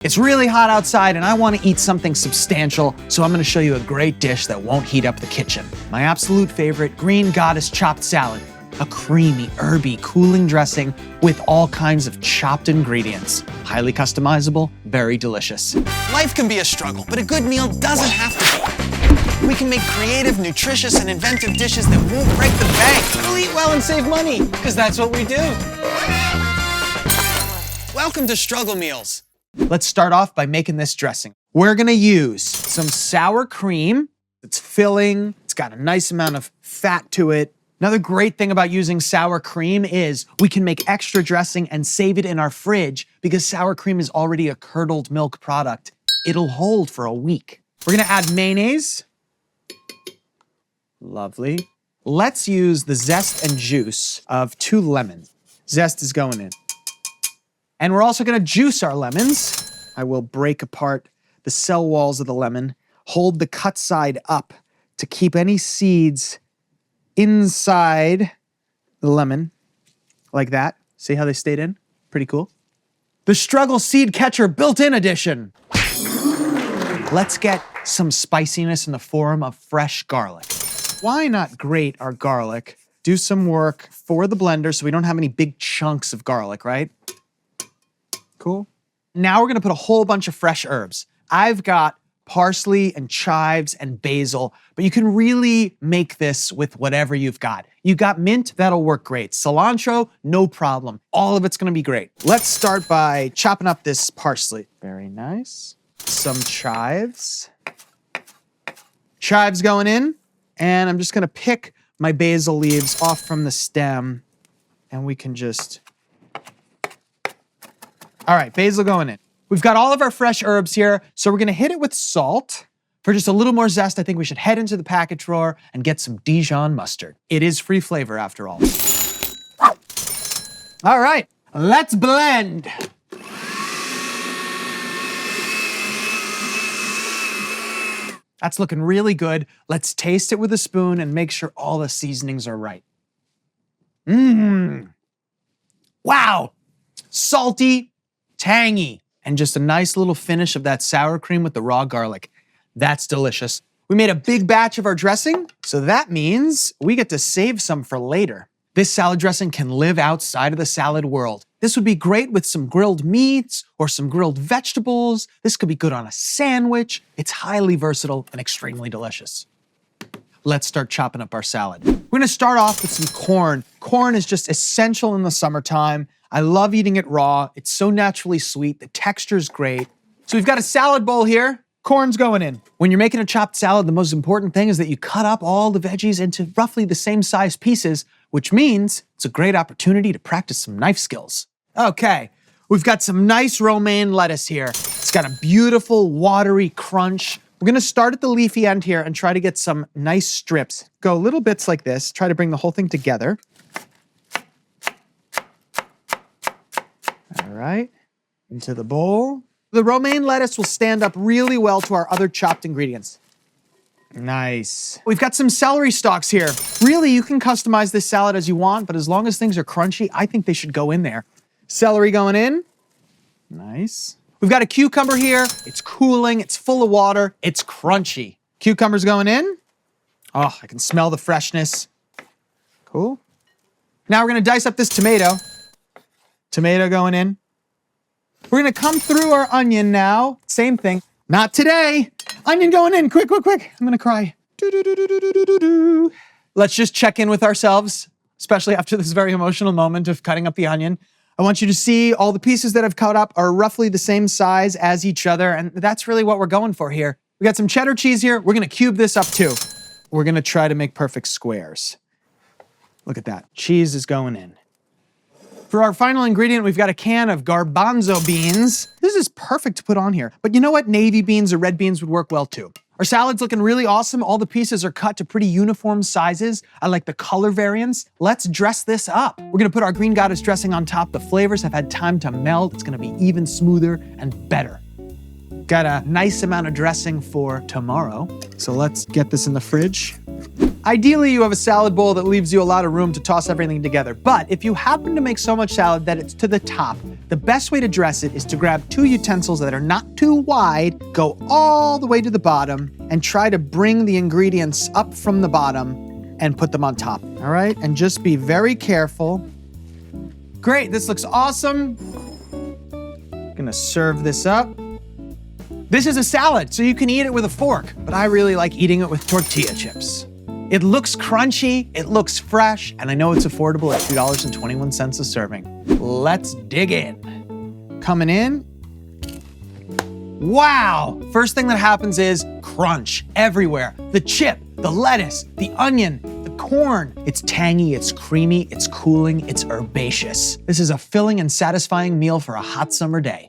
It's really hot outside and I want to eat something substantial, so I'm going to show you a great dish that won't heat up the kitchen. My absolute favorite, green goddess chopped salad. A creamy, herby, cooling dressing with all kinds of chopped ingredients. Highly customizable, very delicious. Life can be a struggle, but a good meal doesn't have to be. We can make creative, nutritious, and inventive dishes that won't break the bank. We'll eat well and save money, because that's what we do. Welcome to Struggle Meals. Let's start off by making this dressing. We're gonna use some sour cream. It's filling, it's got a nice amount of fat to it. Another great thing about using sour cream is we can make extra dressing and save it in our fridge because sour cream is already a curdled milk product. It'll hold for a week. We're gonna add mayonnaise. Lovely. Let's use the zest and juice of 2 lemons. Zest is going in. And we're also gonna juice our lemons. I will break apart the cell walls of the lemon, hold the cut side up to keep any seeds inside the lemon, like that. See how they stayed in? Pretty cool. The Struggle Seed Catcher built-in edition. Let's get some spiciness in the form of fresh garlic. Why not grate our garlic, do some work for the blender so we don't have any big chunks of garlic, right? Cool. Now we're gonna put a whole bunch of fresh herbs. I've got parsley and chives and basil, but you can really make this with whatever you've got. You got mint, that'll work great. Cilantro, no problem. All of it's gonna be great. Let's start by chopping up this parsley. Very nice. Some chives. Chives going in, and I'm just gonna pick my basil leaves off from the stem, and we can just... All right, basil going in. We've got all of our fresh herbs here, so we're gonna hit it with salt. For just a little more zest, I think we should head into the package drawer and get some Dijon mustard. It is free flavor after all. All right, let's blend. That's looking really good. Let's taste it with a spoon and make sure all the seasonings are right. Wow, salty, tangy. And just a nice little finish of that sour cream with the raw garlic. That's delicious. We made a big batch of our dressing, so that means we get to save some for later. This salad dressing can live outside of the salad world. This would be great with some grilled meats or some grilled vegetables. This could be good on a sandwich. It's highly versatile and extremely delicious. Let's start chopping up our salad. We're gonna start off with some corn. Corn is just essential in the summertime. I love eating it raw. It's so naturally sweet. The texture's great. So we've got a salad bowl here. Corn's going in. When you're making a chopped salad, the most important thing is that you cut up all the veggies into roughly the same size pieces, which means it's a great opportunity to practice some knife skills. Okay, we've got some nice romaine lettuce here. It's got a beautiful, watery crunch. We're gonna start at the leafy end here and try to get some nice strips. Go little bits like this, try to bring the whole thing together. All right, into the bowl. The romaine lettuce will stand up really well to our other chopped ingredients. Nice. We've got some celery stalks here. Really, you can customize this salad as you want, but as long as things are crunchy, I think they should go in there. Celery going in. Nice. We've got a cucumber here. It's cooling, it's full of water, it's crunchy. Cucumber's going in. Oh, I can smell the freshness. Cool. Now we're gonna dice up this tomato. Tomato going in. We're gonna come through our onion now. Same thing. Not today. Onion going in, quick, quick, quick. I'm gonna cry. Let's just check in with ourselves, especially after this very emotional moment of cutting up the onion. I want you to see all the pieces that I've cut up are roughly the same size as each other, and that's really what we're going for here. We got some cheddar cheese here. We're gonna cube this up too. We're gonna try to make perfect squares. Look at that. Cheese is going in. For our final ingredient, we've got a can of garbanzo beans. This is perfect to put on here. But you know what? Navy beans or red beans would work well too. Our salad's looking really awesome. All the pieces are cut to pretty uniform sizes. I like the color variants. Let's dress this up. We're gonna put our green goddess dressing on top. The flavors have had time to melt. It's gonna be even smoother and better. Got a nice amount of dressing for tomorrow. So let's get this in the fridge. Ideally, you have a salad bowl that leaves you a lot of room to toss everything together. But if you happen to make so much salad that it's to the top, The best way to dress it is to grab 2 utensils that are not too wide, go all the way to the bottom, and try to bring the ingredients up from the bottom and put them on top, all right? And just be very careful. Great, this looks awesome. Gonna serve this up. This is a salad, so you can eat it with a fork, but I really like eating it with tortilla chips. It looks crunchy, it looks fresh, and I know it's affordable at $2.21 a serving. Let's dig in. Coming in. Wow! First thing that happens is crunch everywhere. The chip, the lettuce, the onion, the corn. It's tangy, it's creamy, it's cooling, it's herbaceous. This is a filling and satisfying meal for a hot summer day.